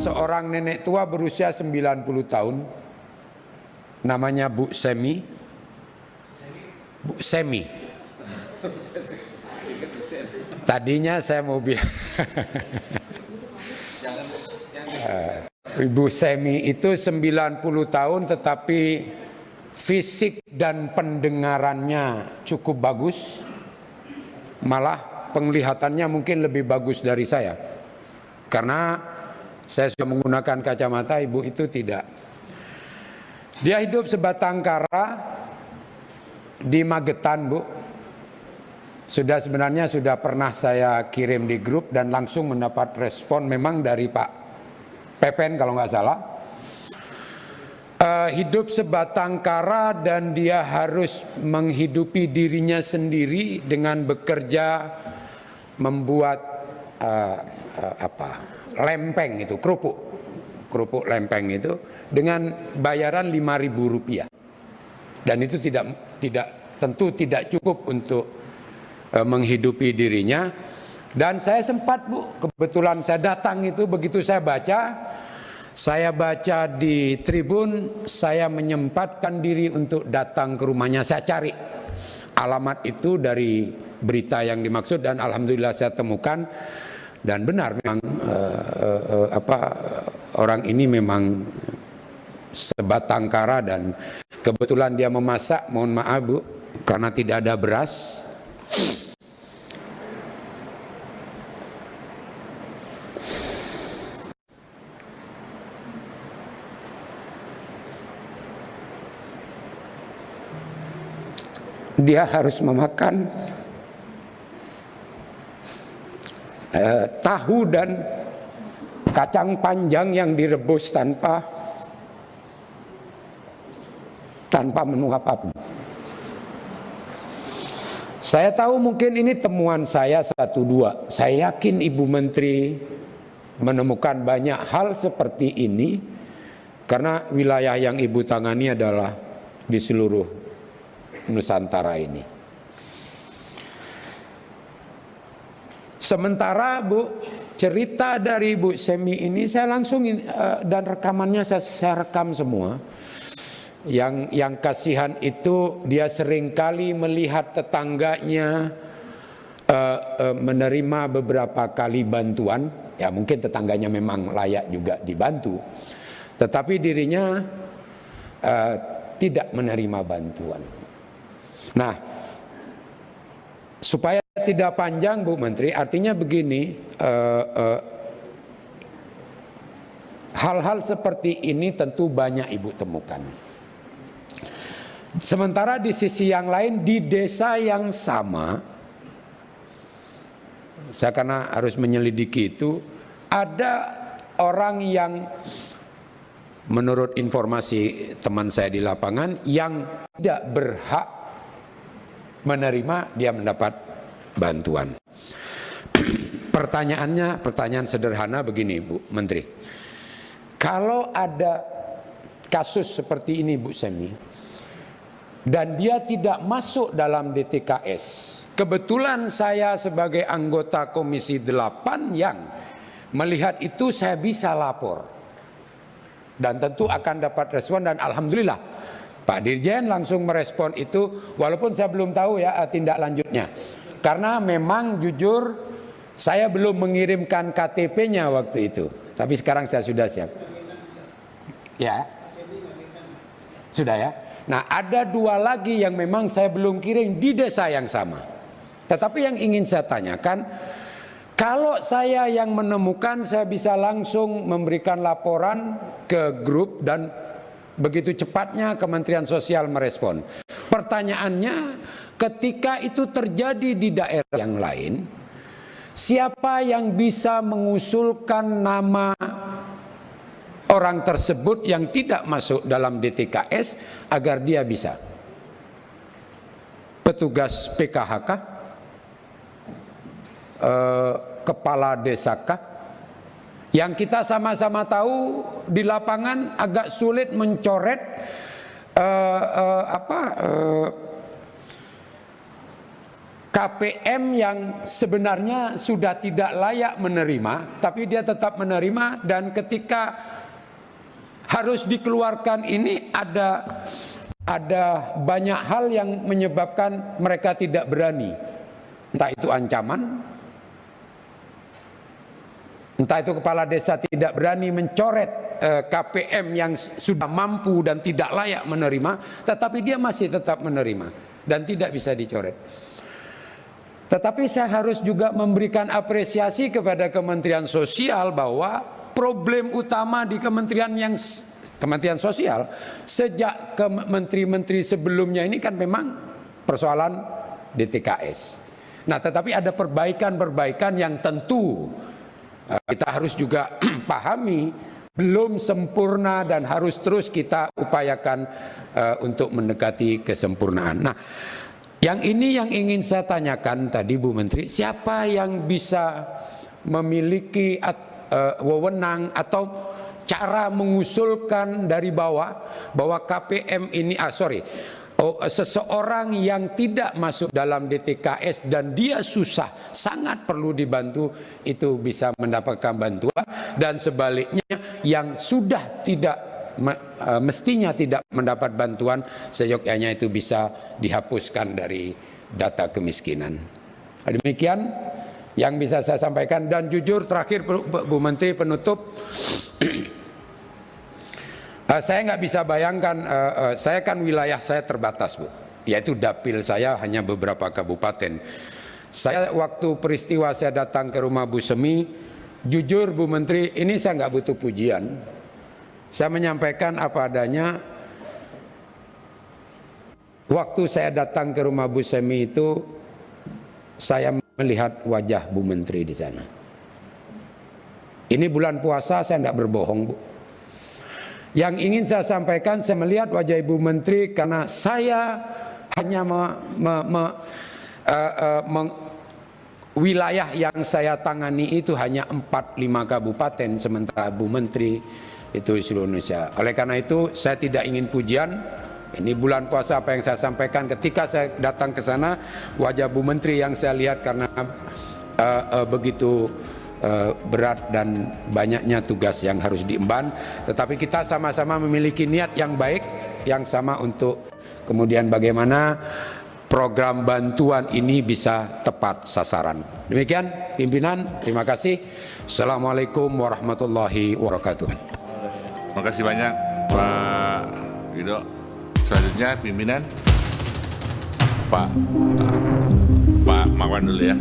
seorang nenek tua berusia 90 tahun, namanya Bu Semi. Bu Semi. Tadinya saya mau bilang Ibu Semi itu 90 tahun tetapi fisik dan pendengarannya cukup bagus. Malah penglihatannya mungkin lebih bagus dari saya. Karena saya sudah menggunakan kacamata, ibu itu tidak. Dia hidup sebatang kara di Magetan, Bu. Sebenarnya sudah pernah saya kirim di grup dan langsung mendapat respon memang dari Pak Pepen kalau nggak salah. Hidup sebatang kara dan dia harus menghidupi dirinya sendiri dengan bekerja membuat lempeng itu, kerupuk lempeng itu dengan bayaran Rp5.000 dan itu tentu tidak cukup untuk menghidupi dirinya. Dan saya sempat, Bu, kebetulan saya datang itu, begitu saya baca di Tribun, saya menyempatkan diri untuk datang ke rumahnya. Saya cari alamat itu dari berita yang dimaksud dan alhamdulillah saya temukan. Dan benar memang orang ini memang sebatang kara dan kebetulan dia memasak, mohon maaf Bu, karena tidak ada beras. Dia harus memakan tahu dan kacang panjang yang direbus tanpa menu apapun. Saya tahu mungkin ini temuan saya 1-2. Saya yakin Ibu Menteri menemukan banyak hal seperti ini karena wilayah yang Ibu tangani adalah di seluruh Nusantara ini. Sementara Bu, cerita dari Bu Semi ini saya langsung dan rekamannya saya rekam semua. Yang kasihan itu dia seringkali melihat tetangganya menerima beberapa kali bantuan. Ya mungkin tetangganya memang layak juga dibantu, tetapi dirinya tidak menerima bantuan. Nah, supaya tidak panjang Bu Menteri, artinya begini, hal-hal seperti ini tentu banyak Ibu temukan. Sementara di sisi yang lain, di desa yang sama, saya karena harus menyelidiki itu, ada orang yang menurut informasi teman saya di lapangan yang tidak berhak menerima, dia mendapat bantuan. Pertanyaan sederhana begini Bu Menteri. Kalau ada kasus seperti ini Bu Semi dan dia tidak masuk dalam DTKS, kebetulan saya sebagai anggota Komisi 8 yang melihat itu, saya bisa lapor dan tentu akan dapat respon. Dan alhamdulillah Pak Dirjen langsung merespon itu, walaupun saya belum tahu ya tindak lanjutnya. Karena memang jujur saya belum mengirimkan KTP-nya waktu itu. Tapi sekarang saya sudah siap. Ya. Sudah ya. Nah, ada 2 lagi yang memang saya belum kirim di desa yang sama. Tetapi yang ingin saya tanyakan, kalau saya yang menemukan, saya bisa langsung memberikan laporan ke grup dan begitu cepatnya Kementerian Sosial merespon. Pertanyaannya, ketika itu terjadi di daerah yang lain, siapa yang bisa mengusulkan nama orang tersebut yang tidak masuk dalam DTKS agar dia bisa? Petugas PKH kah? Kepala desa kah? Yang kita sama-sama tahu di lapangan agak sulit mencoret KPM yang sebenarnya sudah tidak layak menerima, tapi dia tetap menerima, dan ketika harus dikeluarkan ini ada banyak hal yang menyebabkan mereka tidak berani. Entah itu ancaman, entah itu kepala desa tidak berani mencoret KPM yang sudah mampu dan tidak layak menerima, tetapi dia masih tetap menerima dan tidak bisa dicoret. Tetapi saya harus juga memberikan apresiasi kepada Kementerian Sosial bahwa problem utama di Kementerian Sosial sejak ke menteri-menteri sebelumnya ini kan memang persoalan DTKS. Nah, tetapi ada perbaikan-perbaikan yang tentu kita harus juga pahami belum sempurna dan harus terus kita upayakan untuk mendekati kesempurnaan. Nah, yang ini yang ingin saya tanyakan tadi Bu Menteri, siapa yang bisa memiliki wewenang atau cara mengusulkan dari bawah bahwa KPM ini seseorang yang tidak masuk dalam DTKS dan dia susah, sangat perlu dibantu, itu bisa mendapatkan bantuan, dan sebaliknya yang sudah tidak mestinya tidak mendapat bantuan, seyogyanya itu bisa dihapuskan dari data kemiskinan. Demikian yang bisa saya sampaikan. Dan jujur terakhir Bu Menteri, penutup, saya nggak bisa bayangkan, saya kan wilayah saya terbatas Bu, yaitu dapil saya hanya beberapa kabupaten. Saya waktu peristiwa saya datang ke rumah Bu Semi, jujur Bu Menteri, ini saya nggak butuh pujian. Saya menyampaikan apa adanya. Waktu saya datang ke rumah Bu Semi itu, saya melihat wajah Bu Menteri di sana. Ini bulan puasa, saya tidak berbohong Bu. Yang ingin saya sampaikan, saya melihat wajah Ibu Menteri karena saya hanya wilayah yang saya tangani itu hanya 4-5 kabupaten, sementara Bu Menteri itu di seluruh Indonesia. Oleh karena itu saya tidak ingin pujian. Ini bulan puasa, apa yang saya sampaikan ketika saya datang ke sana, wajah Bu Menteri yang saya lihat karena begitu berat dan banyaknya tugas yang harus diemban. Tetapi kita sama-sama memiliki niat yang baik, yang sama untuk kemudian bagaimana program bantuan ini bisa tepat sasaran. Demikian pimpinan, terima kasih. Assalamualaikum warahmatullahi wabarakatuh. Terima kasih banyak Pak Wido. Selanjutnya pimpinan Pak Marwan dulu ya.